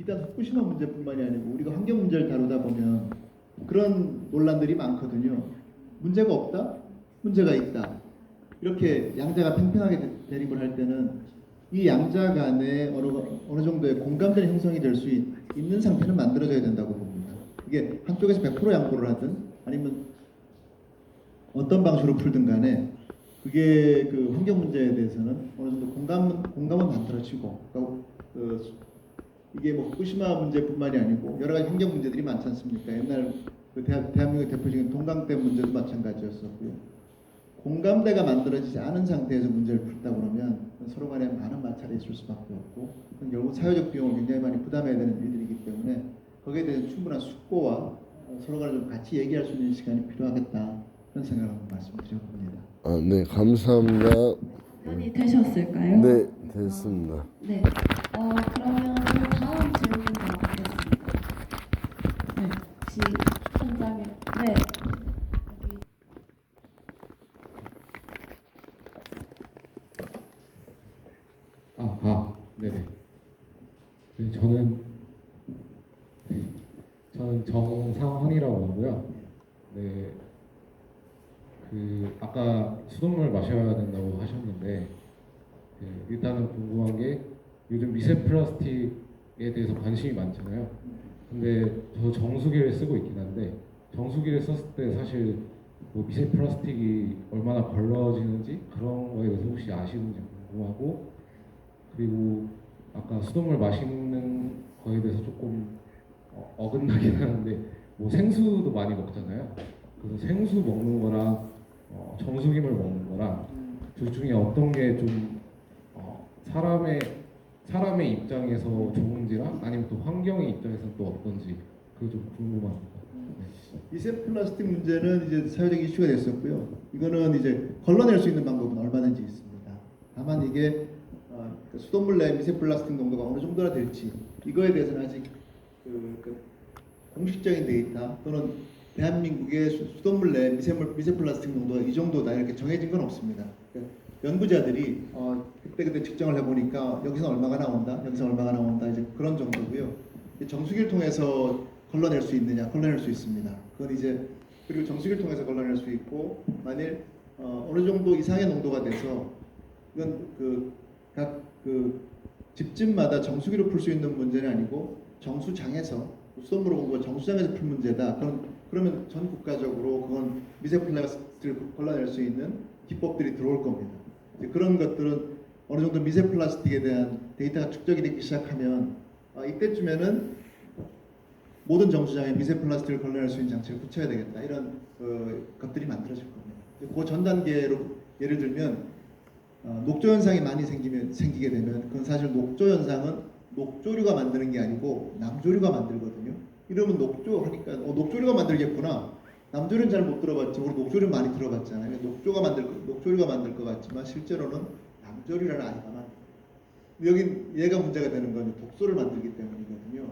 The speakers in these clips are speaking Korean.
비단 후쿠시마 문제뿐만이 아니고 우리가 환경 문제를 다루다 보면 그런 논란들이 많거든요. 문제가 없다? 문제가 있다. 이렇게 양자가 팽팽하게 대립을 할 때는 이 양자 간에 어느 정도의 공감대의 형성이 될 수 있는 상태는 만들어져야 된다고 봅니다. 이게 한쪽에서 100% 양보를 하든 아니면 어떤 방식으로 풀든 간에 그게 그 환경 문제에 대해서는 어느 정도 공감은 만들어지고 이게 뭐 후쿠시마 문제뿐만이 아니고 여러 가지 환경 문제들이 많지 않습니까? 옛날 그 대한민국의 대표적인 동강댐 문제도 마찬가지였었고요. 공감대가 만들어지지 않은 상태에서 문제를 풀다 그러면 서로 간에 많은 마찰이 있을 수밖에 없고 결국 사회적 비용을 굉장히 많이 부담해야 되는 일들이기 때문에 거기에 대해서 충분한 숙고와 서로 간에 좀 같이 얘기할 수 있는 시간이 필요하겠다 그런 생각을 한번 말씀드려봅니다. 네, 감사합니다. 답변이 되셨을까요? 네, 됐습니다. 네. 그러면 다음 질문 드리겠습니다. 네. 혹시 현장에 네. 여기. 네네. 네, 저는 정상헌이라고 하고요. 네, 아까 수돗물 마셔야 된다고 하셨는데, 일단은 궁금한 게 요즘 미세 플라스틱에 대해서 관심이 많잖아요. 근데 저 정수기를 쓰고 있긴 한데 정수기를 썼을 때 사실 뭐 미세 플라스틱이 얼마나 벌어지는지 그런 거에 대해서 혹시 아시는지 궁금하고, 그리고 아까 수돗물 마시는 거에 대해서 조금 어긋나긴 하는데 뭐 생수도 많이 먹잖아요. 그래서 생수 먹는 거랑 정수기물 먹는 거랑 둘 중에 어떤 게 좀 사람의 입장에서 좋은지랑 아니면 또 환경의 입장에서 또 어떤지 그게 좀 궁금합니다. 네. 미세 플라스틱 문제는 이제 사회적 이슈가 됐었고요. 이거는 이제 걸러낼 수 있는 방법은 얼마든지 있습니다. 다만 이게 수돗물 내 미세 플라스틱 농도가 어느 정도나 될지 이거에 대해서는 아직 공식적인 데이터 또는 대한민국의 수돗물 내 미세 플라스틱 농도가 이 정도다 이렇게 정해진 건 없습니다. 연구자들이 그때 측정을 해보니까 여기서 얼마가 나온다, 여기서 얼마가 나온다 이제 그런 정도고요. 정수기를 통해서 걸러낼 수 있느냐, 걸러낼 수 있습니다. 그건 이제 그리고 정수기를 통해서 걸러낼 수 있고 만일 어느 정도 이상의 농도가 돼서 이건 각 집집마다 정수기로 풀 수 있는 문제는 아니고 정수장에서 수돗물을 공부가 정수장에서 풀 문제다. 그러면 전 국가적으로 그건 미세 플라스틱을 걸러낼 수 있는 기법들이 들어올 겁니다. 그런 것들은 어느 정도 미세 플라스틱에 대한 데이터가 축적이 되기 시작하면 이때쯤에는 모든 정수장에 미세 플라스틱을 걸러낼 수 있는 장치를 붙여야 되겠다. 이런 것들이 만들어질 겁니다. 그 전 단계로 예를 들면 녹조 현상이 많이 생기게 되면 그건 사실 녹조 현상은 녹조류가 만드는 게 아니고 남조류가 만들거든요. 이러면 녹조 하니까 녹조류가 만들겠구나. 남조류는 잘 못 들어봤지. 우리 녹조류 많이 들어봤잖아요. 녹조류가 만들 것 같지만 실제로는 남조류라는 아이가 여긴 얘가 문제가 되는 건 독소를 만들기 때문이거든요.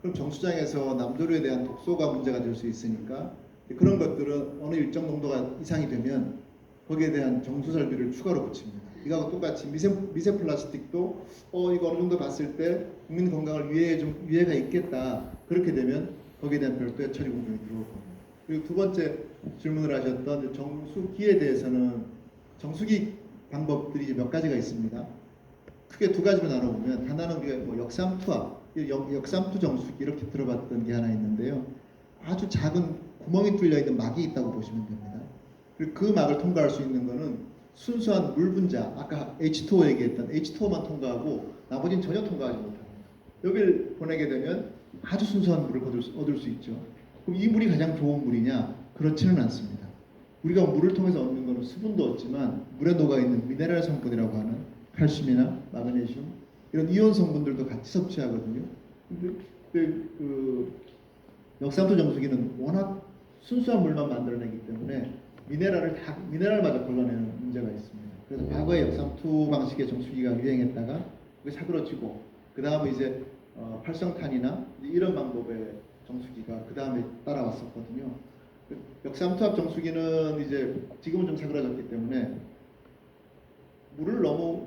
그럼 정수장에서 남조류에 대한 독소가 문제가 될 수 있으니까 그런 것들은 어느 일정 농도가 이상이 되면 거기에 대한 정수 설비를 추가로 붙입니다. 이거하고 똑같이 미세 플라스틱도 이거 어느 정도 봤을 때 국민 건강을 위해가 있겠다. 그렇게 되면 거기에 대한 별도의 처리 공정이 들어올 겁니다. 그리고 두 번째 질문을 하셨던 정수기에 대해서는 정수기 방법들이 몇 가지가 있습니다. 크게 두 가지로 나눠보면 하나는 뭐 역삼투 정수기 이렇게 들어봤던 게 하나 있는데요. 아주 작은 구멍이 뚫려 있는 막이 있다고 보시면 됩니다. 그리고 그 막을 통과할 수 있는 거는 순수한 물 분자, 아까 H2O 얘기했던 H2O만 통과하고 나머지는 전혀 통과하지 못합니다. 여기를 보내게 되면 아주 순수한 물을 얻을 수 있죠. 그럼 이 물이 가장 좋은 물이냐? 그렇지는 않습니다. 우리가 물을 통해서 얻는 것은 수분도 얻지만 물에 녹아있는 미네랄 성분이라고 하는 칼슘이나 마그네슘 이런 이온 성분들도 같이 섭취하거든요. 근데 역삼투 정수기는 워낙 순수한 물만 만들어내기 때문에 미네랄마저 걸러내는 문제가 있습니다. 그래서 과거에 역삼투 방식의 정수기가 유행했다가 그게 사그러지고 그 다음에 이제 활성탄이나 이런 방법의 정수기가 그 다음에 따라왔었거든요. 역삼투압 정수기는 이제 지금은 좀 사그라졌기 때문에 물을 너무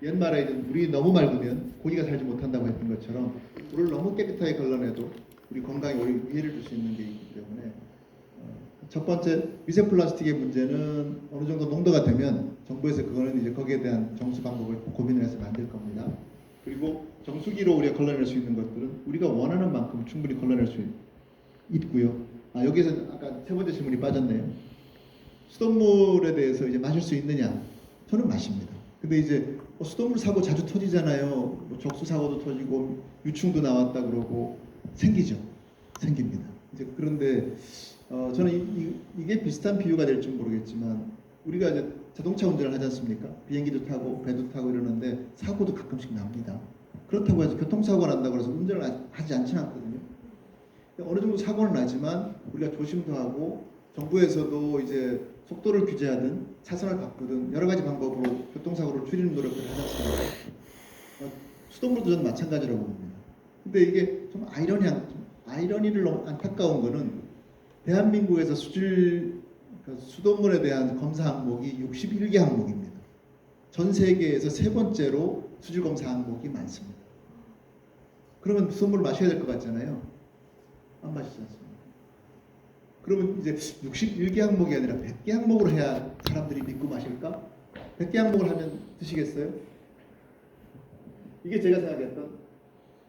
옛말에 이제 물이 너무 맑으면 고기가 살지 못한다고 했던 것처럼 물을 너무 깨끗하게 걸러내도 우리 건강에 오히려 위해를 줄 수 있는 게 있기 때문에 첫 번째 미세 플라스틱의 문제는 어느 정도 농도가 되면 정부에서 그거는 이제 거기에 대한 정수 방법을 고민을 해서 만들 겁니다. 그리고 정수기로 우리가 걸러낼 수 있는 것들은 우리가 원하는 만큼 충분히 걸러낼 수 있고요. 여기서 아까 세 번째 질문이 빠졌네요. 수돗물에 대해서 이제 마실 수 있느냐? 저는 마십니다. 근데 이제 수돗물 사고 자주 터지잖아요. 뭐 적수 사고도 터지고 유충도 나왔다 그러고 생기죠. 생깁니다. 이제 그런데 저는 이게 비슷한 비유가 될지 모르겠지만 우리가 이제 자동차 운전을 하지 않습니까? 비행기도 타고 배도 타고 이러는데 사고도 가끔씩 납니다. 그렇다고 해서 교통사고가 난다고 해서 운전을 하지 않지는 않거든요. 어느 정도 사고는 나지만 우리가 조심도 하고 정부에서도 이제 속도를 규제하든 차선을 바꾸든 여러 가지 방법으로 교통사고를 줄이는 노력을 하지 않습니까? 수돗물도 저는 마찬가지라고 봅니다. 근데 이게 좀 아이러니를 너무 안타까운 거는 대한민국에서 수돗물에 대한 검사 항목이 61개 항목입니다. 전 세계에서 세 번째로 수질 검사 항목이 많습니다. 그러면 수돗물을 마셔야 될 것 같잖아요. 안 마시지 않습니까? 그러면 이제 61개 항목이 아니라 100개 항목으로 해야 사람들이 믿고 마실까? 100개 항목을 하면 드시겠어요? 이게 제가 생각했던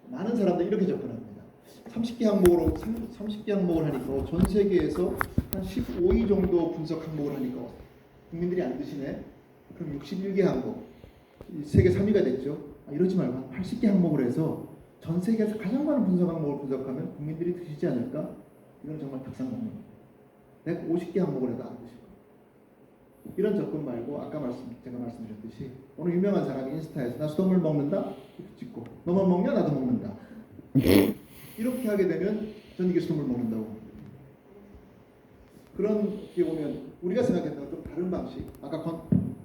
많은 사람들이 이렇게 접근합니다. 30개 항목을 하니까 전 세계에서 한 15위 정도 분석 항목을 하니까 국민들이 안 드시네. 그럼 61개 항목, 세계 3위가 됐죠. 이러지 말고 80개 항목을 해서 전 세계에서 가장 많은 분석 항목을 분석하면 국민들이 드시지 않을까? 이건 정말 닭상공입니다. 150개 항목을 해도 안 드실 거예요. 이런 접근 말고 아까 제가 말씀드렸듯이 어느 유명한 사람이 인스타에서 나 수돗물 먹는다? 이렇게 찍고 너만 먹냐? 나도 먹는다. 이렇게 하게 되면 전 이게 수돗물 먹는다고 봅니다. 그런 게 보면 우리가 생각했던 건 좀 다른 방식. 아까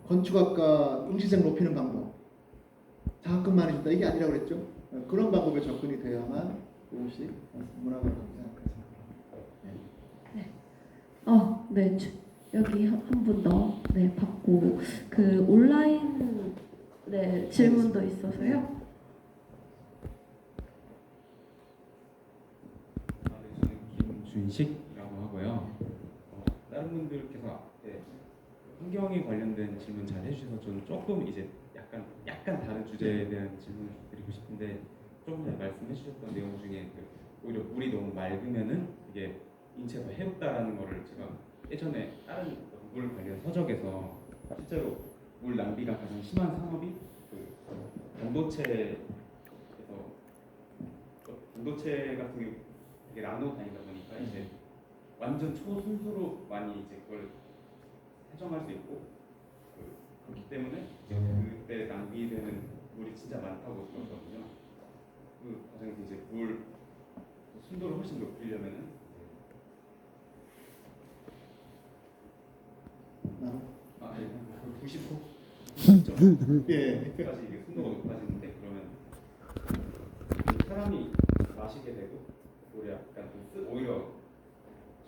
건축학과 응시생 높이는 방법. 장학금 많이 준다 이게 아니라고 그랬죠. 그런 방법에 접근이 돼야만 조금씩 문학을 생각해서. 네. 여기 한 분 더 받고 그 온라인 질문도 있어서요. 저는 김준식이라고 하고요. 다른 분들께서 환경에 관련된 질문 잘 해주셔서 저는 조금 이제 약간 다른 주제에 대한 질문을 드리고 싶은데 조금 전에 말씀해주셨던 내용 중에 오히려 물이 너무 맑으면은 이게 인체가 해롭다라는 거를 제가 예전에 다른 물 관련 서적에서 실제로 물 낭비가 가장 심한 산업이 반도체 같은 게 되게 나눠 다니다 보니까 이제 완전 초순수로 많이 이제 그걸 해정할 수 있고 그렇기 때문에 이제 그때 낭비되는 물이 진짜 많다고 들었거든요. 그 과정에서 이제 물 순도를 훨씬 높이려면은 90%까지 예. 이게 순도가 높아지는데 그러면 사람이 마시게 되고 오히려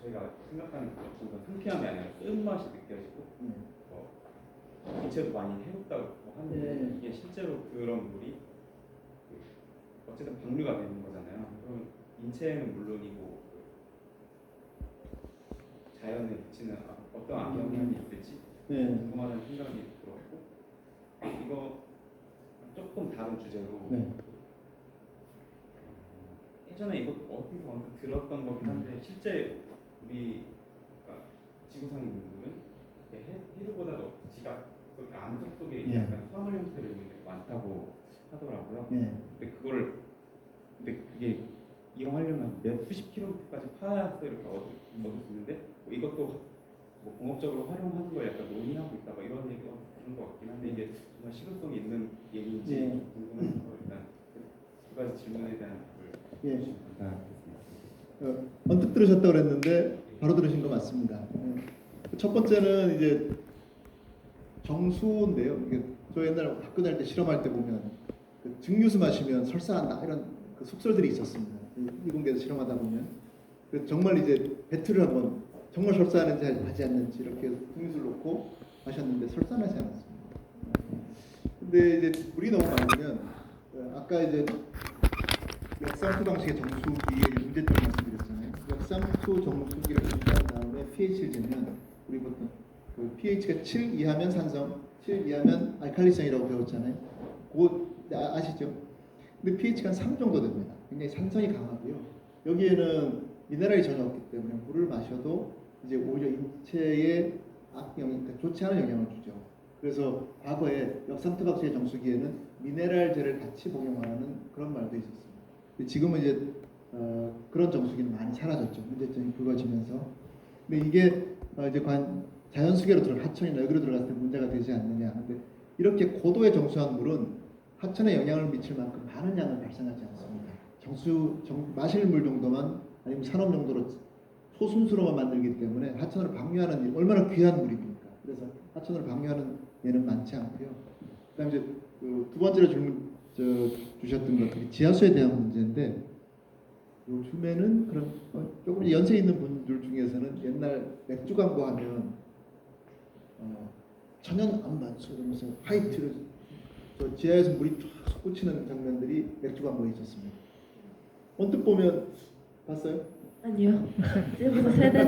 저희가 생각하는 것처럼 상쾌함이 아니라 쓴맛이 느껴지고 인체도 많이 해롭다고 하는데 이게 실제로 그런 물이 어쨌든 방류가 되는 거잖아요. 그러면 인체에는 물론이고 자연에 미치는 어떤 악영향이 있을지 궁금하다는 생각이 들었고 이거 조금 다른 주제로 예전에 이거 어디서 언뜻 들었던 거긴 한데 실제 우리가 지구상에 있는 물은 해류보다도 그렇게 안속 속에 약간 수화물 형태를 있는 게 많다고 하더라고요. 근데 그게 이용하려면 몇 수십 킬로미터까지 파서 이렇게 얻을 수 있는데 이것도 공업적으로 활용하는 걸 약간 논의하고 있다 이런 얘기가 들은 것 같긴 한데 이게 정말 실효성이 있는 얘기인지 궁금해서 일단 두 가지 질문에 대한 답을 주시면 감사하겠습니다. 언뜻 들으셨다고 그랬는데 바로 들으신 거 맞습니다. 첫 번째는 이제 정수인데요. 이게 저 옛날에 학교 다닐 때 실험할 때 보면 그 증류수 마시면 설사한다 이런 그 속설들이 있었습니다. 이공계에서 실험하다 보면 정말 이제 배틀을 한번 정말 설사하는지 하지 않는지 이렇게 증류수를 놓고 마셨는데 설사하지 않았습니다. 근데 이제 물이 너무 많으면 아까 이제 역삼투 방식의 정수기의 문제점 말씀드렸잖아요. 역삼투 정수기를 준비한 다음에 pH를 재면 우리 보통 그 pH가 7 이하면 산성, 7 이하면 알칼리성이라고 배웠잖아요. 그거 아시죠? 근데 pH가 한 3 정도 됩니다. 굉장히 산성이 강하고요. 여기에는 미네랄이 전혀 없기 때문에 물을 마셔도 이제 오히려 인체에 악영향, 그러니까 좋지 않은 영향을 주죠. 그래서 과거에 역삼투 방식의 정수기에는 미네랄제를 같이 복용하는 그런 말도 있었습니다. 근데 지금은 이제 그런 정수기는 많이 사라졌죠. 문제점이 불거지면서. 근데 이게 이제 자연수계로 하천이나 여기로 들어갔을 때 문제가 되지 않느냐. 근데 이렇게 고도의 정수한 물은 하천에 영향을 미칠 만큼 많은 양을 발생하지 않습니다. 마실 물 정도만 아니면 산업 용도로 소순수로만 만들기 때문에 하천을 방류하는 일, 얼마나 귀한 물입니까? 그래서 하천을 방류하는 예는 많지 않고요. 그다음 이제 두 번째로 질문 주셨던 것, 지하수에 대한 문제인데 요즘에는 그런 조금 연세 있는 분들 중에서는 옛날 맥주 광고하면 천연 안반수 이러면서 화이트를 지하에서 물이 쫙 솟구치는 장면들이 맥주 광고에 있었습니다. 언뜻 보면 봤어요? 아니요. 지금부터 세대.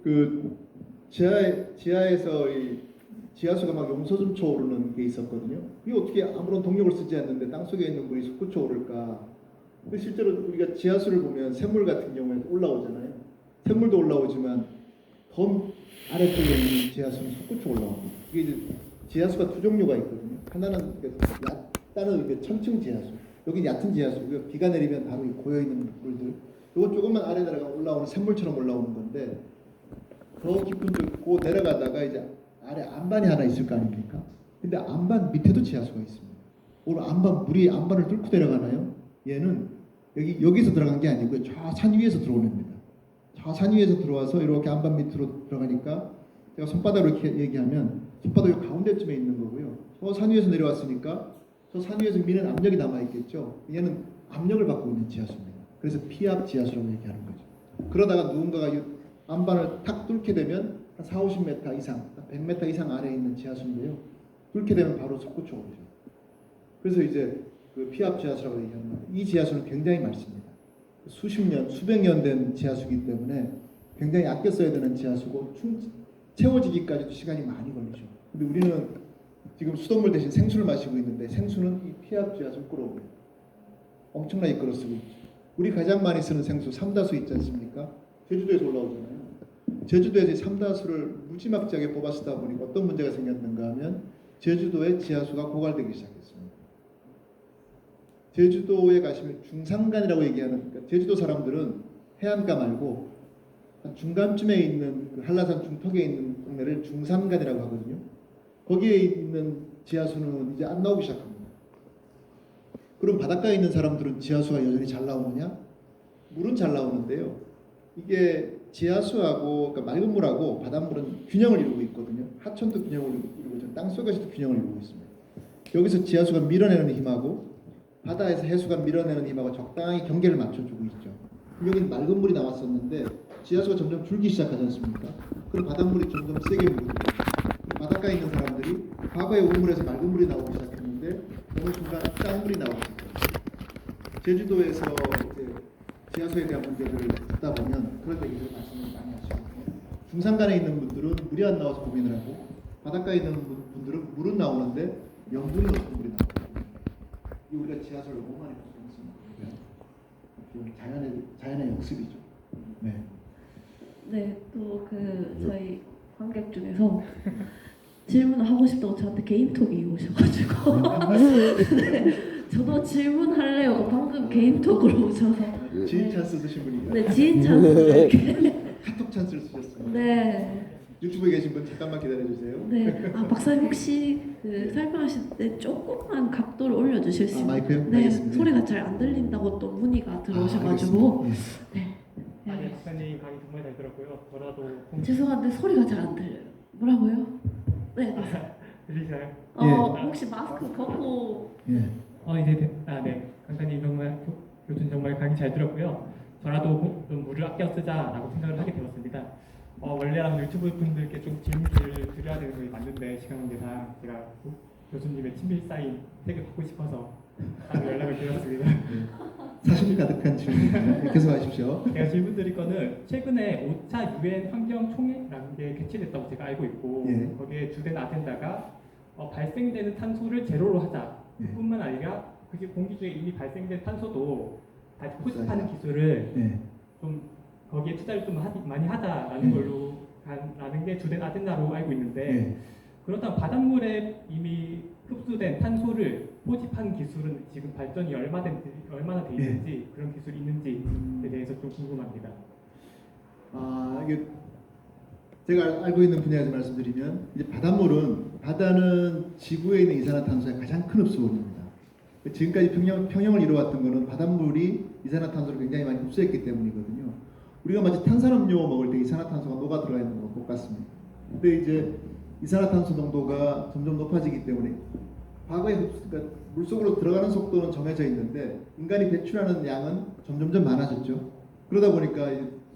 네. 지하에서 지하수가 막 용서춤쳐 오르는 게 있었거든요. 이게 어떻게 아무런 동력을 쓰지 않는데 땅속에 있는 물이 솟구쳐 오를까? 근데 실제로 우리가 지하수를 보면 샘물 같은 경우에 올라오잖아요. 샘물도 올라오지만 더 아래쪽에 있는 지하수는 솟구쳐 올라옵니다. 이게 이제 지하수가 두 종류가 있거든요. 하나는 얕다는 천층 지하수. 여기 얕은 지하수. 비가 내리면 바로 고여 있는 물들. 이거 조금만 아래 내려가 올라오는 샘물처럼 올라오는 건데 더 깊은 쪽 내려가다가 이제 아래 안반이 하나 있을 거 아닙니까? 근데 안반 밑에도 지하수가 있습니다. 오늘 물이 안반을 뚫고 내려가나요? 얘는 여기서 들어간 게 아니고요. 저 산 위에서 들어오는 겁니다. 저 산 위에서 들어와서 이렇게 안반 밑으로 들어가니까 제가 손바닥으로 이렇게 얘기하면 손바닥 가운데쯤에 있는 거고요. 저 산 위에서 내려왔으니까 저 산 위에서 미는 압력이 남아있겠죠. 얘는 압력을 받고 있는 지하수입니다. 그래서 피압 지하수라고 얘기하는 거죠. 그러다가 누군가가 안반을 탁 뚫게 되면 한 40-50m 이상, 100m 이상 아래에 있는 지하수인데요. 뚫게 되면 바로 솟구쳐 오르죠. 그래서 이제 그 피압 지하수라고 얘기하는 거예요. 이 지하수는 굉장히 많습니다. 수십 년, 수백 년 된 지하수이기 때문에 굉장히 아껴 써야 되는 지하수고 채워지기까지도 시간이 많이 걸리죠. 근데 우리는 지금 수돗물 대신 생수를 마시고 있는데 생수는 이 피압 지하수를 끌어옵니다. 엄청나게 끌어 쓰고 있죠. 우리 가장 많이 쓰는 생수 삼다수 있지 않습니까? 제주도에서 올라오잖아요. 제주도에서 삼다수를 무지막지하게 뽑아 쓰다 보니까 어떤 문제가 생겼는가 하면 제주도의 지하수가 고갈되기 시작했습니다. 제주도에 가시면 중산간이라고 얘기하는, 그러니까 제주도 사람들은 해안가 말고 중간쯤에 있는 그 한라산 중턱에 있는 동네를 중산간이라고 하거든요. 거기에 있는 지하수는 이제 안 나오기 시작합니다. 그럼 바닷가에 있는 사람들은 지하수가 여전히 잘 나오느냐? 물은 잘 나오는데요. 이게 지하수하고, 그러니까 맑은 물하고 바닷물은 균형을 이루고 있거든요. 하천도 균형을 이루고 있죠. 땅속에서도 균형을 이루고 있습니다. 여기서 지하수가 밀어내는 힘하고 바다에서 해수가 밀어내는 힘하고 적당히 경계를 맞춰주고 있죠. 여기는 맑은 물이 나왔었는데 지하수가 점점 줄기 시작하지 않습니까? 그럼 바닷물이 점점 세게 물고 바닷가에 있는 사람들이 과거에 우물에서 맑은 물이 나오기 시작했는데 어느 순간 짠 물이 나오기 시작했어요. 제주도에서 이제 지하수에 대한 문제들을 듣다 보면 그런 얘기들을 말씀을 많이 하시거든요. 중산간에 있는 분들은 물이 안 나와서 고민을 하고 바닷가에 있는 분들은 물은 나오는데 염분이 없는 물이 나오거든요. 이 우리가 지하수를 너무 많이 보는 자연의 역습이죠. 네. 네, 또 저희 관객 중에서 질문을 하고 싶다고 저한테 개인톡이 오셔가지고 네, 저도 질문할래요. 방금 개인톡으로 오셔서 지인 찬스 쓰신 분이요. 네, 지인 찬스 이렇게 카톡 찬스를 쓰셨어요. 네. 유튜브에 계신 분 잠깐만 기다려주세요. 네, 박사님 혹시 설명하실 때 조금만 각도를 올려주실 수 있나요? 마이크요? 네, 알겠습니다. 소리가 잘 안 들린다고 또 문의가 들어오셔가지고 네. 아니 박사님 강의 정말 잘 들었고요. 저라도 죄송한데 소리가 잘 안 들려요. 뭐라고요? 네. 들리시나요? 혹시 마스크 벗고 예. 네. 강사님 정말 교수님 정말 강의 잘 들었고요. 저라도 좀 물을 아껴 쓰자라고 생각을 하게 되었습니다. 원래라면 유튜브 분들께 좀 질문을 드려야 되는 게 맞는데 시간 관계상 제가 교수님의 친밀 사인 책을 받고 싶어서 딱 연락을 드렸습니다. 사심이 가득한 질문입니다. 계속하십시오. 제가 질문 드릴 거는 최근에 5차 유엔 환경총회라는 게 개최됐다고 제가 알고 있고 예. 거기에 주된 아젠다가 발생되는 탄소를 제로로 하자 예. 뿐만 아니라 그게 공기 중에 이미 발생된 탄소도 다시 포집하는 맞아요. 기술을 예. 좀 거기에 투자를 좀 많이 하자라는 예. 걸로 라는 게 주된 아젠다로 알고 있는데 예. 그렇다면 바닷물에 이미 흡수된 탄소를 포집하는 기술은 지금 발전이 얼마나 돼 있는지 그런 기술이 있는지에 대해서 좀 궁금합니다. 이게 제가 알고 있는 분야에서 말씀드리면 이제 바다는 지구에 있는 이산화탄소의 가장 큰 흡수원입니다. 지금까지 평형을 이루어왔던 것은 바닷물이 이산화탄소를 굉장히 많이 흡수했기 때문이거든요. 우리가 마치 탄산음료 먹을 때 이산화탄소가 녹아 들어가 있는 것과 똑같습니다. 근데 이제 이산화탄소 농도가 점점 높아지기 때문에 과거에 그러니까 물속으로 들어가는 속도는 정해져 있는데 인간이 배출하는 양은 점점점 많아졌죠. 그러다 보니까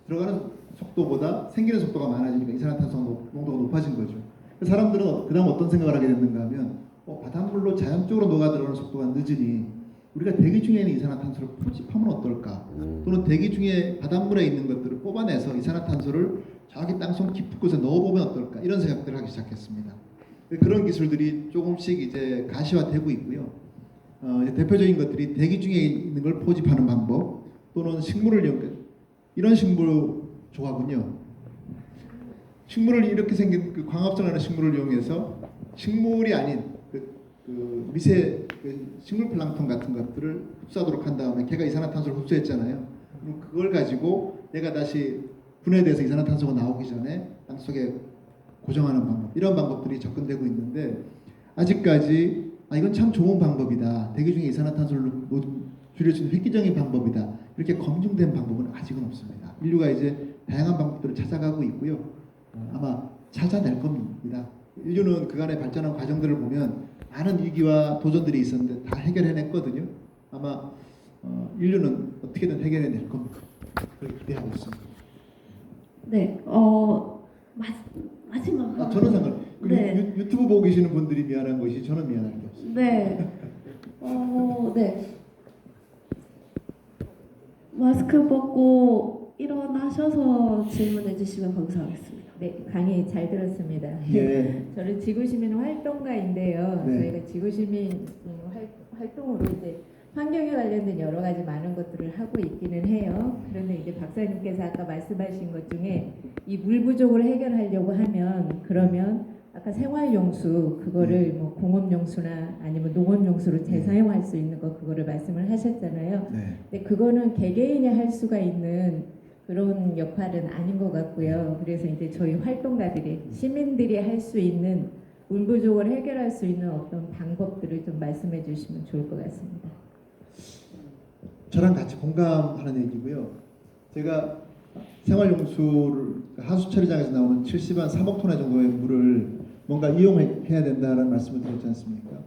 들어가는 속도보다 생기는 속도가 많아지니까 이산화탄소 농도가 높아진 거죠. 사람들은 그다음 어떤 생각을 하게 됐는가 하면 바닷물로 자연적으로 녹아 들어가는 속도가 늦으니 우리가 대기 중에 있는 이산화탄소를 포집하면 어떨까? 또는 대기 중에 바닷물에 있는 것들을 뽑아내서 이산화탄소를 저기 땅속 깊은 곳에 넣어보면 어떨까? 이런 생각들을 하기 시작했습니다. 그런 기술들이 조금씩 이제 가시화되고 있고요. 이제 대표적인 것들이 대기 중에 있는 걸 포집하는 방법 또는 식물을 이런 식물 조합은요. 식물을 이렇게 생긴 그 광합성하는 식물을 이용해서 식물이 아닌 미세 식물 플랑톤 같은 것들을 흡수하도록 한 다음에 걔가 이산화탄소를 흡수했잖아요. 그럼 그걸 가지고 얘가 다시 분해돼서 이산화탄소가 나오기 전에 땅속에 고정하는 방법 이런 방법들이 접근되고 있는데 아직까지 이건 참 좋은 방법이다. 대기 중에 이산화탄소를 줄일 수 있는 획기적인 방법이다. 이렇게 검증된 방법은 아직은 없습니다. 인류가 이제 다양한 방법들을 찾아가고 있고요. 아마 찾아낼 겁니다. 인류는 그간의 발전한 과정들을 보면 많은 위기와 도전들이 있었는데 다 해결해냈거든요. 아마 인류는 어떻게든 해결해낼 겁니다. 그렇게 기대하고 있습니다. 네, 마지막. 저는 상관. 네. 유튜브 보고 계시는 분들이 미안한 것이 저는 미안한 게 없어요. 네. 네. 마스크 벗고 일어나셔서 질문해 주시면 감사하겠습니다. 네, 강의 잘 들었습니다. 예. 저는 지구시민 활동가인데요. 네. 저희가 지구시민 활동으로 이제 환경에 관련된 여러 가지 많은 것들을 하고 있기는 해요. 그런데 이제 박사님께서 아까 말씀하신 것 중에 이 물 부족을 해결하려고 하면 그러면 아까 생활용수 그거를 뭐 공업용수나 아니면 농업용수로 재사용할 수 있는 거 그거를 말씀을 하셨잖아요. 네. 근데 그거는 개개인이 할 수가 있는 그런 역할은 아닌 것 같고요. 그래서 이제 저희 활동가들이 시민들이 할 수 있는 물 부족을 해결할 수 있는 어떤 방법들을 좀 말씀해 주시면 좋을 것 같습니다. 저랑 같이 공감하는 얘기고요. 제가 생활용수를 하수 처리장에서 나오는 70한 3억 톤의 정도의 물을 뭔가 이용해야 된다는 말씀을 드렸지 않습니까?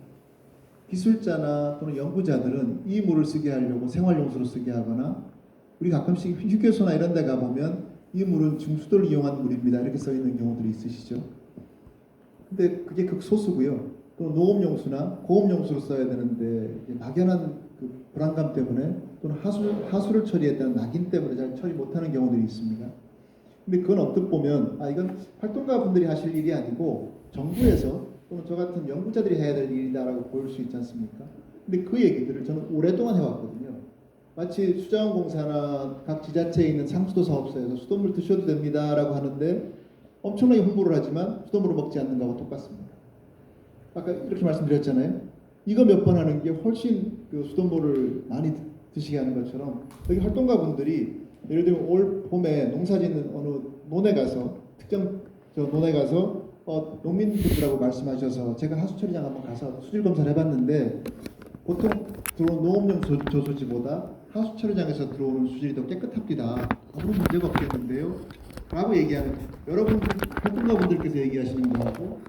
기술자나 또는 연구자들은 이 물을 쓰게 하려고 생활용수로 쓰게 하거나 우리 가끔씩 휴게소나 이런 데 가보면 이 물은 중수도를 이용한 물입니다. 이렇게 써 있는 경우들이 있으시죠. 근데 그게 극소수고요. 또 농업용수나 고업용수로 써야 되는데 막연한 그 불안감 때문에 또는 하수를 처리했다는 낙인 때문에 잘 처리 못하는 경우들이 있습니다. 근데 그건 언뜻 보면 이건 활동가 분들이 하실 일이 아니고 정부에서 또는 저 같은 연구자들이 해야 될 일이다라고 보일 수 있지 않습니까? 근데 그 얘기들을 저는 오랫동안 해왔거든요. 마치 수자원공사나 각 지자체에 있는 상수도 사업소에서 수돗물 드셔도 됩니다라고 하는데 엄청나게 홍보를 하지만 수돗물을 먹지 않는 거하고 똑같습니다. 아까 이렇게 말씀드렸잖아요. 이거 몇 번 하는 게 훨씬 그 수돗물을 많이 드시게 하는 것처럼 여기 활동가분들이 예를 들면 올 봄에 농사짓는 어느 논에 가서 특정 저 논에 가서 농민분들하고 말씀하셔서 제가 하수처리장 한번 가서 수질 검사를 해봤는데 보통 들어온 농업용 저수지보다 하수처리장에서 들어오는 수질이 더 깨끗합니다. 아무런 문제가 없겠는데요. 라고 얘기하는 여러분 활동가분들께서 얘기하시는 거하고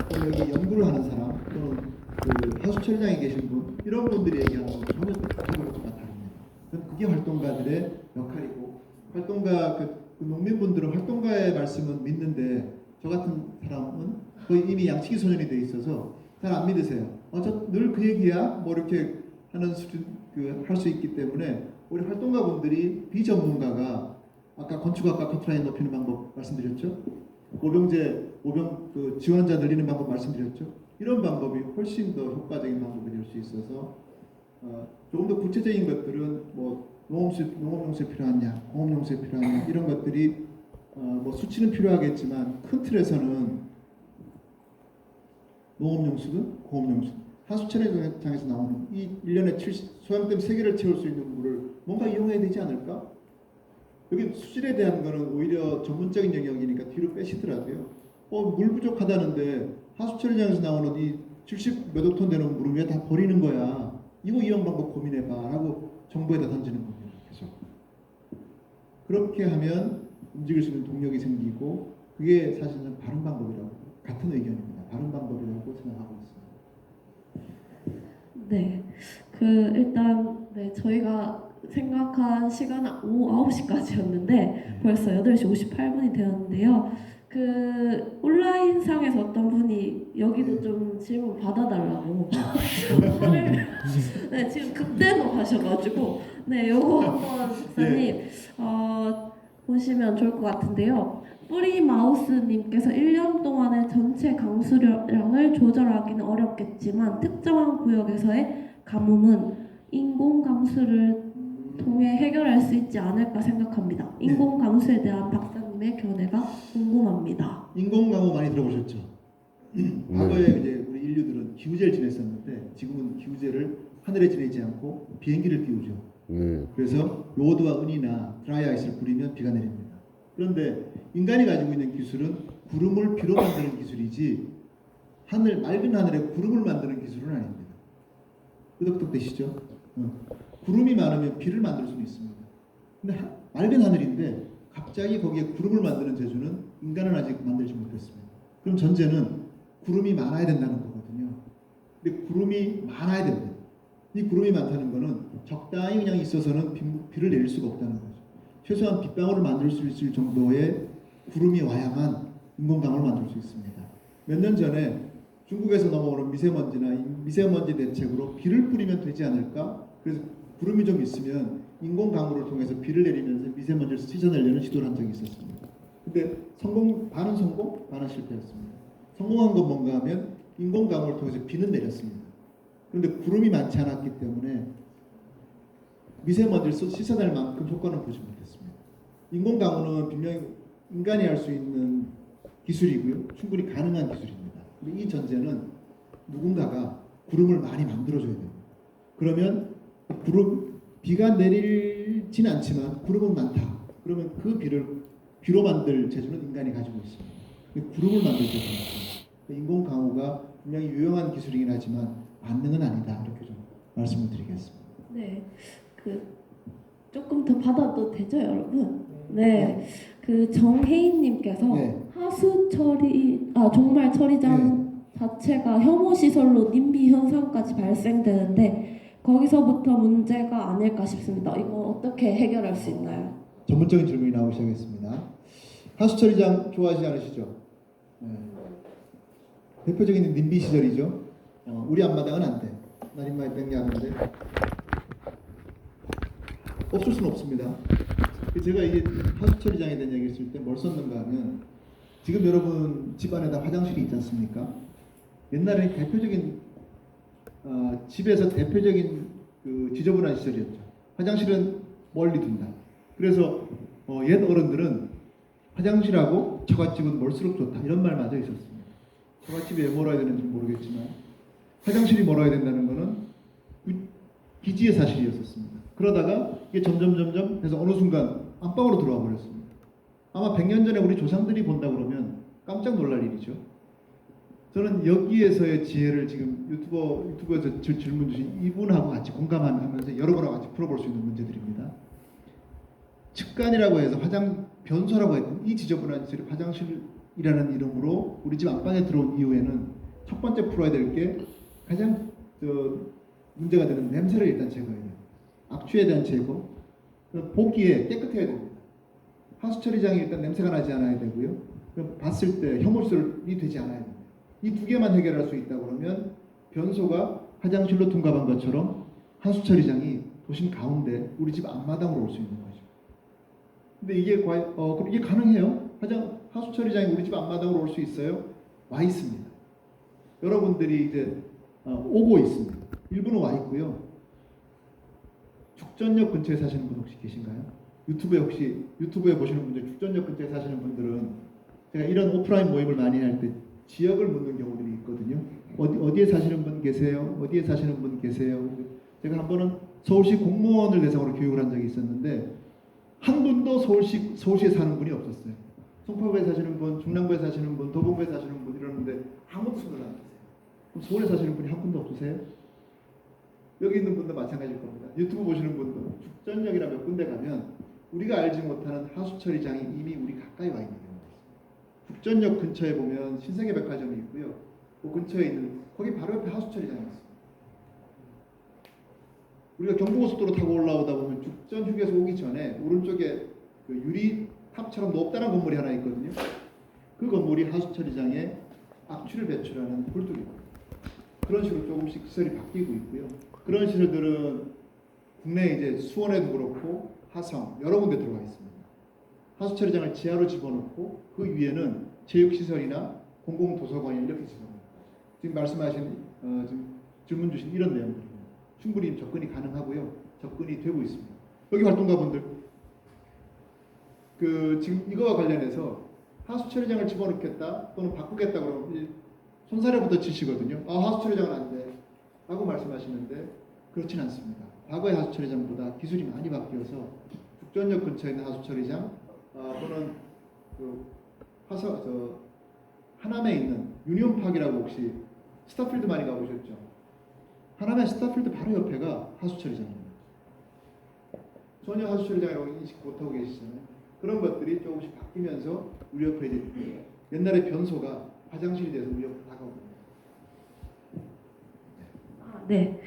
또는 여기 연구를 하는 사람 또는 그 하수처리장에 계신 분 이런 분들이 얘기하는 건 전혀 다릅니다. 그게 활동가들의 역할이고 활동가 그 농민분들은 활동가의 말씀은 믿는데 저 같은 사람은 거의 이미 양치기 소년이 돼 있어서 잘 안 믿으세요. 저 늘 그 얘기야 뭐 이렇게 하는 수준 할 수 있기 때문에 우리 활동가분들이 비전문가가 아까 건축학과 커트라인 높이는 방법 말씀드렸죠. 오병 그 지원자 늘리는 방법 말씀드렸죠. 이런 방법이 훨씬 더 효과적인 방법이 될 수 있어서 조금 더 구체적인 것들은 뭐 농업용수에 필요하냐, 공업용수에 필요하냐 이런 것들이 뭐 수치는 필요하겠지만 큰 틀에서는 농업용수든 공업용수든 하수처리장에서 나오는 이 1년에 소양댐 3개를 채울 수 있는 물을 뭔가 이용해야 되지 않을까? 여기 수질에 대한 거는 오히려 전문적인 영역이니까 뒤로 빼시더라도요. 물 부족하다는데 하수처리장에서 나오는 이 70 몇 억 톤 되는 물을 왜 다 버리는 거야? 이거 이용 방법 고민해봐 하고 정부에다 던지는 겁니다. 계속. 그렇게 하면 움직일 수 있는 동력이 생기고 그게 사실은 바른 방법이라고 같은 의견입니다. 바른 방법이라고 생각하고 있습니다. 네, 일단 네 저희가 생각한 시간은 오후 9시까지였는데 벌써 8시 58분이 되었는데요. 온라인상에서 어떤 분이 여기도 좀 질문 받아달라고 네, 지금 급대노 하셔가지고 네, 요거 한번 박사님 보시면 좋을 것 같은데요. 뿌리마우스님께서 1년 동안의 전체 강수량을 조절하기는 어렵겠지만 특정한 구역에서의 가뭄은 인공 강수를 통해 해결할 수 있지 않을까 생각합니다. 인공 강수에 대한 박사님의 견해가 궁금합니다. 인공 강우 많이 들어보셨죠? 과거에 이제 우리 인류들은 기우제를 지냈었는데 지금은 기우제를 하늘에 지내지 않고 비행기를 띄우죠. 그래서 요오드와 은이나 드라이아이스를 뿌리면 비가 내립니다. 그런데 인간이 가지고 있는 기술은 구름을 비로 만드는 기술이지 맑은 하늘에 구름을 만드는 기술은 아닙니다. 끄덕끄덕 되시죠? 구름이 많으면 비를 만들 수는 있습니다. 근데 맑은 하늘인데 갑자기 거기에 구름을 만드는 재주는 인간은 아직 만들지 못했습니다. 그럼 전제는 구름이 많아야 된다는 거거든요. 근데 구름이 많아야 됩니다. 이 구름이 많다는 거는 적당히 그냥 있어서는 비를 내릴 수가 없다는 거죠. 최소한 빗방울을 만들 수 있을 정도의 구름이 와야만 인공강을 만들 수 있습니다. 몇 년 전에 중국에서 넘어오는 미세먼지나 미세먼지 대책으로 비를 뿌리면 되지 않을까? 그래서 구름이 좀 있으면 인공강우를 통해서 비를 내리면서 미세먼지를 씻어내려는 시도를 한 적이 있었습니다. 근데 반은 성공, 반은 실패했습니다. 성공한 건 뭔가 하면 인공강우를 통해서 비는 내렸습니다. 그런데 구름이 많지 않았기 때문에 미세먼지를 씻어낼 만큼 효과는 보지 못했습니다. 인공강우는 분명히 인간이 할 수 있는 기술이고요. 충분히 가능한 기술입니다. 근데 이 전제는 누군가가 구름을 많이 만들어줘야 됩니다. 그러면 비가 내리진 않지만 구름은 많다. 그러면 그 비로 만들 재주는 인간이 가지고 있습니다. 근데 구름을 만들 재주는 없습니다. 인공강우가 분명히 유용한 기술이긴 하지만 만능은 아니다. 이렇게 좀 말씀을 드리겠습니다. 네, 조금 더 받아도 되죠, 여러분? 네, 정혜인님께서 종말 처리장 자체가 혐오 시설로 님비 현상까지 발생되는데 거기서부터 문제가 아닐까 싶습니다. 이거 어떻게 해결할 수 있나요? 전문적인 질문이 나오기 시작했습니다. 하수처리장 좋아하시지 않으시죠? 대표적인 님비 시설이죠. 우리 앞마당은 안 돼. 날인마에 뺀 게 아닌데 없을 수는 없습니다. 제가 이게 하수처리장에 대한 얘기를 했을 때 뭘 썼는가 하면 지금 여러분 집안에다 화장실이 있지 않습니까? 옛날에 대표적인 집에서 대표적인 지저분한 시설이었죠. 화장실은 멀리 둔다. 그래서 옛 어른들은 화장실하고 처갓집은 멀수록 좋다 이런 말마저 있었습니다. 처갓집이 왜 멀어야 되는지 모르겠지만 화장실이 멀어야 된다는 것은 기지의 사실이었습니다. 그러다가 이게 점점 해서 어느 순간 안방으로 들어와 버렸습니다. 아마 100년 전에 우리 조상들이 본다 그러면 깜짝 놀랄 일이죠. 저는 여기에서의 지혜를 지금 유튜브에서 질문 주신 이분하고 같이 공감하면서 여러분하고 같이 풀어볼 수 있는 문제들입니다. 측간이라고 해서 변소라고 했던 이 지저분한 시설이 화장실이라는 이름으로 우리 집 안방에 들어온 이후에는 첫 번째 풀어야 될 게 가장 문제가 되는 냄새를 일단 제거해야 돼요. 악취에 대한 제거, 보기에 깨끗해야 됩니다. 하수 처리장이 일단 냄새가 나지 않아야 되고요. 그럼 봤을 때 혐오시설이 되지 않아야 됩니다. 이 두 개만 해결할 수 있다 그러면 변소가 화장실로 둔갑한 것처럼 하수 처리장이 도심 가운데 우리 집 앞마당으로 올 수 있는 거죠. 근데 이게 과연 그럼 이게 가능해요? 하수 처리장이 우리 집 앞마당으로 올 수 있어요? 와 있습니다. 여러분들이 이제 오고 있습니다. 일부는 와 있고요. 죽전역 근처에 사시는 분 혹시 계신가요? 유튜브에 보시는 분들, 죽전역 근처에 사시는 분들은 제가 이런 오프라인 모임을 많이 할 때 지역을 묻는 경우들이 있거든요. 어디에 사시는 분 계세요? 어디에 사시는 분 계세요? 제가 한 번은 서울시 공무원을 대상으로 교육을 한 적이 있었는데 한 분도 서울시에 사는 분이 없었어요. 송파구에 사시는 분, 중랑구에 사시는 분, 도봉구에 사시는 분 이러는데 아무도 손을 안 드세요. 그럼 서울에 사시는 분이 한 분도 없으세요? 여기 있는 분도 마찬가지일 겁니다. 유튜브 보시는 분도 죽전역이나 몇 군데 가면 우리가 알지 못하는 하수 처리장이 이미 우리 가까이 와 있는 경우가 있습니다. 죽전역 근처에 보면 신세계백화점이 있고요. 그 근처에 있는 거기 바로 옆에 하수 처리장이 있습니다. 우리가 경부고속도로 타고 올라오다 보면 죽전 휴게소 오기 전에 오른쪽에 그 유리 탑처럼 높다란 건물이 하나 있거든요. 그 건물이 하수 처리장에 악취를 배출하는 굴뚝입니다. 그런 식으로 조금씩 시설이 바뀌고 있고요. 그런 시설들은 국내 이제 수원에도 그렇고 하성 여러 군데 들어가 있습니다. 하수 처리장을 지하로 집어넣고 그 위에는 체육시설이나 공공도서관이 이렇게 집어넣습니다. 지금 말씀하신 지금 질문 주신 이런 내용들입니다. 충분히 접근이 가능하고요. 접근이 되고 있습니다. 여기 활동가분들 지금 이거와 관련해서 하수 처리장을 집어넣겠다 또는 바꾸겠다 그러면 손사래부터 치시거든요. 하수 처리장은 안 돼. 라고 말씀하시는데 그렇진 않습니다. 과거의 하수 처리장보다 기술이 많이 바뀌어서 죽전역 근처에 있는 하수 처리장 또는 하남에 있는 유니온파크라고 혹시 스타필드 많이 가보셨죠? 하남의 스타필드 바로 옆에가 하수 처리장입니다. 전혀 하수 처리장이라고 인식 못하고 계시잖아요. 그런 것들이 조금씩 바뀌면서 우리 옆에 이제 옛날에 변소가 화장실이 돼서 우리 옆으로 다가옵니다. 네.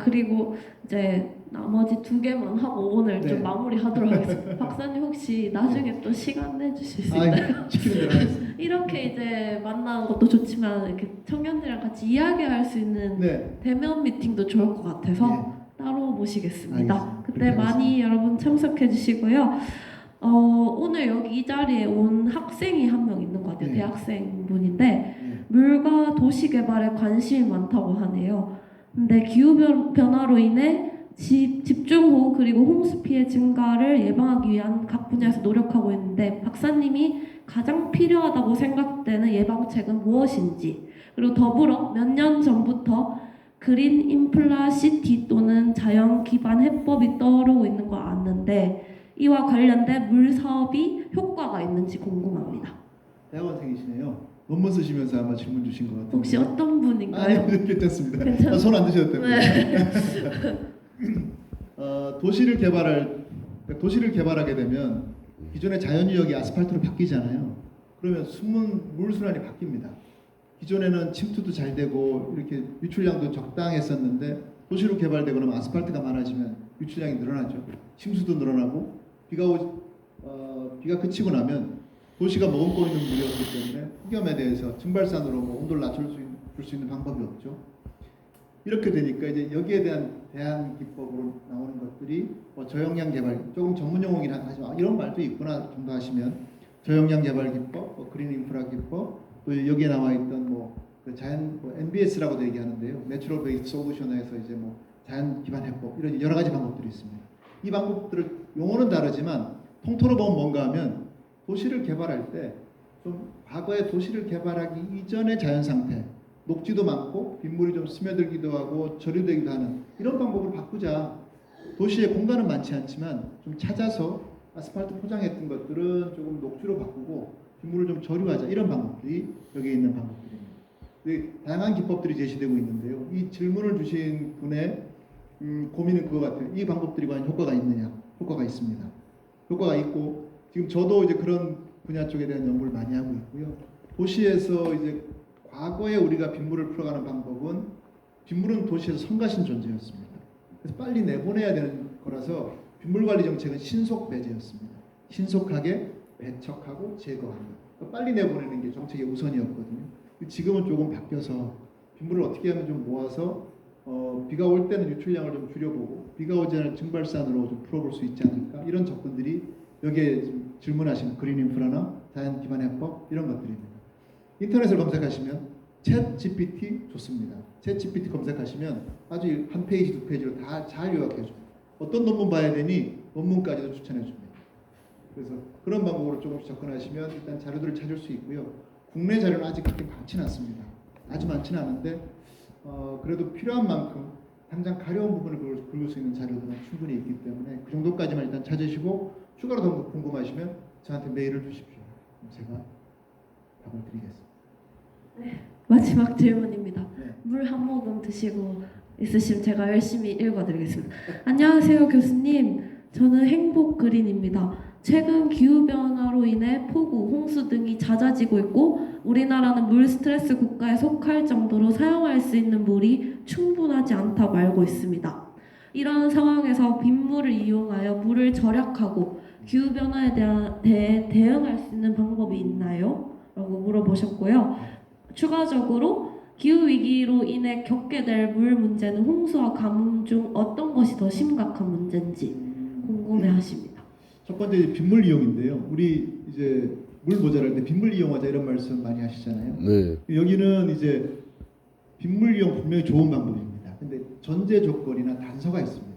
그리고 이제 나머지 두 개만 하고 오늘 네. 좀 마무리하도록 하겠습니다. 박사님 혹시 나중에 또 시간 내주실 수 있나요? 시키는 대로 하겠습니다. 이렇게 이제 만나는 것도 좋지만 이렇게 청년들이랑 같이 이야기할 수 있는 네. 대면 미팅도 좋을 것 같아서 네. 따로 모시겠습니다. 알겠습니다. 그때 그렇게 많이 여러분 참석해 주시고요. 오늘 여기 이 자리에 온 학생이 한 명 있는 것 같아요. 네. 대학생 분인데 네. 물과 도시 개발에 관심이 많다고 하네요. 근데 기후 변화로 인해 집중호우 그리고 홍수 피해 증가를 예방하기 위한 각 분야에서 노력하고 있는데 박사님이 가장 필요하다고 생각되는 예방책은 무엇인지 그리고 더불어 몇 년 전부터 그린 인플라 시티 또는 자연 기반 해법이 떠오르고 있는 걸 아는데 이와 관련된 물 사업이 효과가 있는지 궁금합니다. 대학원생이시네요. 논문 쓰시면서 아마 질문 주신 것 같은데. 혹시 어떤 분인가요? 아니, 괜찮습니다. 괜찮아요. 손 안 드셔도 됩니다. 네. 도시를 개발하게 되면 기존의 자연유역이 아스팔트로 바뀌잖아요. 그러면 숨은 물 순환이 바뀝니다. 기존에는 침투도 잘 되고 이렇게 유출량도 적당했었는데 도시로 개발되고 나면 아스팔트가 많아지면 유출량이 늘어나죠. 침수도 늘어나고 비가 그치고 나면 도시가 머금고 있는 물이 없기 때문에 폭염에 대해서 증발산으로 온도를 낮출 수 있는 방법이 없죠. 이렇게 되니까 이제 여기에 대한 대안 기법으로 나오는 것들이 저역량 개발, 조금 전문 용어긴 하지만 이런 말도 있구나 정도 하시면 저역량 개발 기법, 그린 인프라 기법, 또 여기에 나와 있던 NBS라고도 얘기하는데요. 내추럴 베이스 솔루션에서 이제 자연 기반 해법 이런 여러 가지 방법들이 있습니다. 이 방법들을 용어는 다르지만 통틀어 보면 뭔가 하면 도시를 개발할 때 좀 과거에 도시를 개발하기 이전의 자연 상태, 녹지도 많고 빗물이 좀 스며들기도 하고 저류되기도 하는 이런 방법을 바꾸자. 도시에 공간은 많지 않지만 좀 찾아서 아스팔트 포장했던 것들은 조금 녹지로 바꾸고 빗물을 좀 저류하자. 이런 방법들이 여기에 있는 방법들입니다. 다양한 기법들이 제시되고 있는데요. 이 질문을 주신 분의 고민은 그거 같아요. 이 방법들이 과연 효과가 있느냐? 효과가 있습니다. 효과가 있고 지금 저도 이제 그런 분야 쪽에 대한 연구를 많이 하고 있고요. 도시에서 이제 과거에 우리가 빗물을 풀어가는 방법은 빗물은 도시에서 성가신 존재였습니다. 그래서 빨리 내보내야 되는 거라서 빗물 관리 정책은 신속 배제였습니다. 신속하게 배척하고 제거하는 그러니까 빨리 내보내는 게 정책의 우선이었거든요. 지금은 조금 바뀌어서 빗물을 어떻게 하면 좀 모아서 비가 올 때는 유출량을 좀 줄여보고 비가 오지 않을 증발산으로 좀 풀어볼 수 있지 않을까 이런 접근들이 여기에 지금 질문하신 그린 인프라나 자연 기반 해법 이런 것들입니다. 인터넷을 검색하시면 챗 GPT 좋습니다. 챗 GPT 검색하시면 아주 한 페이지 두 페이지로 다 잘 요약해줘요. 어떤 논문 봐야 되니 논문까지도 추천해줍니다. 그래서 그런 방법으로 조금씩 접근하시면 일단 자료들을 찾을 수 있고요. 국내 자료는 아직 그렇게 많지는 않습니다. 아주 많지는 않은데 그래도 필요한 만큼 당장 가려운 부분을 긁을 수 있는 자료들은 충분히 있기 때문에 그 정도까지만 일단 찾으시고 추가로 더 궁금하시면 저한테 메일을 주십시오. 그럼 제가 답을 드리겠습니다. 마지막 질문입니다. 네. 물 한 모금 드시고 있으시면 제가 열심히 읽어드리겠습니다. 안녕하세요 교수님. 저는 행복 그린입니다. 최근 기후변화로 인해 폭우, 홍수 등이 잦아지고 있고 우리나라는 물 스트레스 국가에 속할 정도로 사용할 수 있는 물이 충분하지 않다고 알고 있습니다. 이런 상황에서 빗물을 이용하여 물을 절약하고 기후변화에 대해 대응할 수 있는 방법이 있나요? 라고 물어보셨고요. 추가적으로 기후위기로 인해 겪게 될 물 문제는 홍수와 가뭄 중 어떤 것이 더 심각한 문제인지 궁금해하십니다. 첫 번째 이제 빗물 이용인데요. 우리 이제 물 모자랄 때 빗물 이용하자 이런 말씀 많이 하시잖아요. 네. 여기는 이제 빗물 이용 분명히 좋은 방법입니다. 근데 전제 조건이나 단서가 있습니다.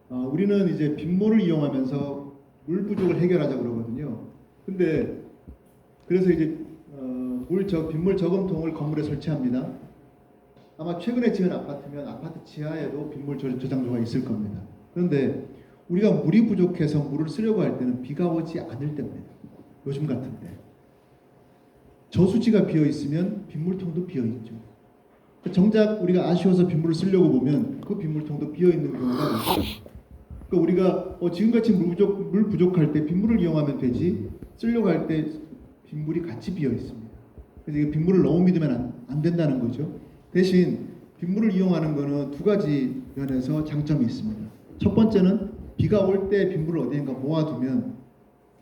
우리는 이제 빗물을 이용하면서 물 부족을 해결하자 그러거든요. 근데 그래서 이제 빗물 저금통을 건물에 설치합니다. 아마 최근에 지은 아파트면 아파트 지하에도 빗물 저장소가 있을 겁니다. 그런데 우리가 물이 부족해서 물을 쓰려고 할 때는 비가 오지 않을 때입니다. 요즘 같은데 저수지가 비어 있으면 빗물통도 비어 있죠. 정작 우리가 아쉬워서 빗물을 쓰려고 보면 그 빗물통도 비어 있는 경우가 많죠. 그러니까 우리가 지금같이 물 부족할 때 빗물을 이용하면 되지 쓰려고 할 때 빗물이 같이 비어 있습니다. 그래서 이게 빗물을 너무 믿으면 안 된다는 거죠. 대신 빗물을 이용하는 것은 두 가지 면에서 장점이 있습니다. 첫 번째는 비가 올 때 빗물을 어디인가 모아두면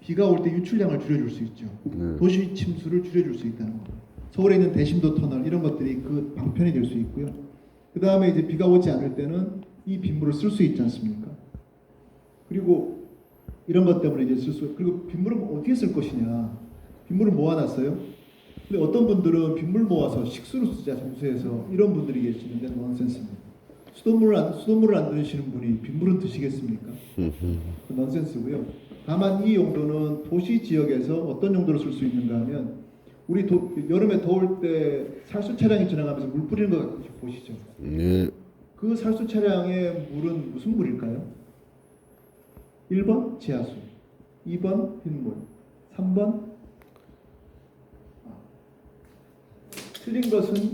비가 올 때 유출량을 줄여줄 수 있죠. 네. 도시 침수를 줄여줄 수 있다는 겁니다. 서울에 있는 대심도 터널 이런 것들이 그 방편이 될 수 있고요. 그 다음에 이제 비가 오지 않을 때는 이 빗물을 쓸 수 있지 않습니까? 그리고 이런 것 때문에 이제 그리고 빗물은 어떻게 쓸 것이냐? 빗물을 모아놨어요. 근데 어떤 분들은 빗물 모아서 식수로 쓰자 정수해서 이런 분들이 계시는데 넌센스입니다. 수돗물을 안 드시는 분이 빗물은 드시겠습니까? 넌센스고요. 다만 이 용도는 도시 지역에서 어떤 용도로 쓸 수 있는가 하면 우리 여름에 더울 때 살수 차량이 지나가면서 물 뿌리는 거 보시죠. 네. 그 살수 차량의 물은 무슨 물일까요? 1번 지하수, 2번 빗물, 3번 틀린 것은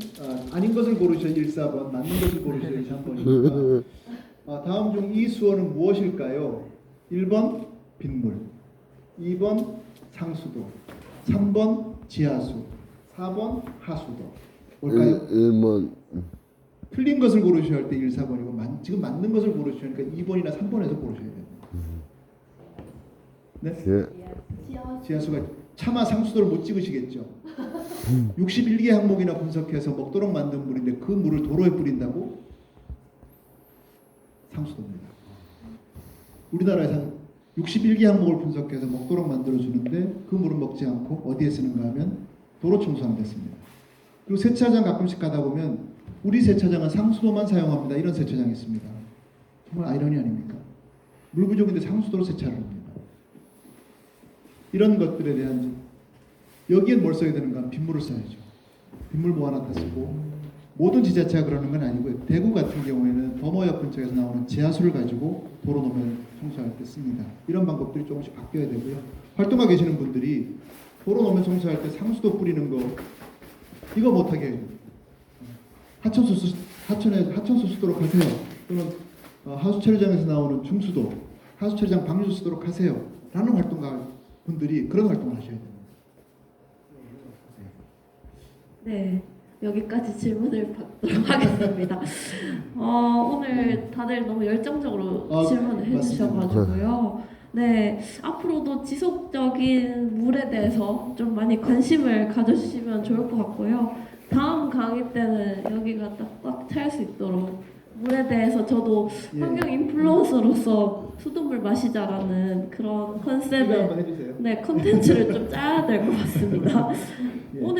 아닌 것을 고르셔야 1, 4번, 맞는 것을 고르셔야 3번입니다. 다음 중 이 수어는 무엇일까요? 1번 빗물, 2번 상수도, 3번 지하수, 4번 하수도. 뭘까요? 1번. 틀린 것을 고르셔야 할 때 1, 4번이고 지금 맞는 것을 고르셔야 하니까 2번이나 3번에서 고르셔야 됩니다. 네? 예. 지하수가 차마 상수도를 못 찍으시겠죠. 61개 항목이나 분석해서 먹도록 만든 물인데 그 물을 도로에 뿌린다고? 상수도입니다. 우리나라에서 61개 항목을 분석해서 먹도록 만들어주는데 그 물은 먹지 않고 어디에 쓰는가 하면 도로 청소하는 데 씁니다. 그리고 세차장 가끔씩 가다 보면 우리 세차장은 상수도만 사용합니다. 이런 세차장이 있습니다. 정말 아이러니 아닙니까? 물 부족인데 상수도로 세차를 합니다. 이런 것들에 대한 여기엔 뭘 써야 되는가? 빗물을 써야죠. 빗물 모아놨다 쓰고 모든 지자체가 그러는 건 아니고요. 대구 같은 경우에는 범어역 근처에서 나오는 지하수를 가지고 도로 노면 청소할 때 씁니다. 이런 방법들이 조금씩 바뀌어야 되고요. 활동하고 계시는 분들이 도로 노면 청소할 때 상수도 뿌리는 거 이거 못하게 해요. 하천수 쓰도록 하세요. 또는 하수 처리장에서 나오는 중수도 하수 처리장 방류 쓰도록 하세요. 라는 활동가 분들이 그런 활동을 하셔야 됩니다. 네, 여기까지 질문을 받도록 하겠습니다. 오늘 다들 너무 열정적으로 질문을 맞습니다. 해주셔가지고요. 네, 앞으로도 지속적인 물에 대해서 좀 많이 관심을 가져주시면 좋을 것 같고요. 다음 강의 때는 여기가 딱 꽉 찰 수 있도록 물에 대해서 저도 예. 환경 인플루언서로서 수돗물 마시자라는 그런 소개 컨셉의 한번 해주세요. 네, 컨텐츠를 좀 짜야 될 것 같습니다.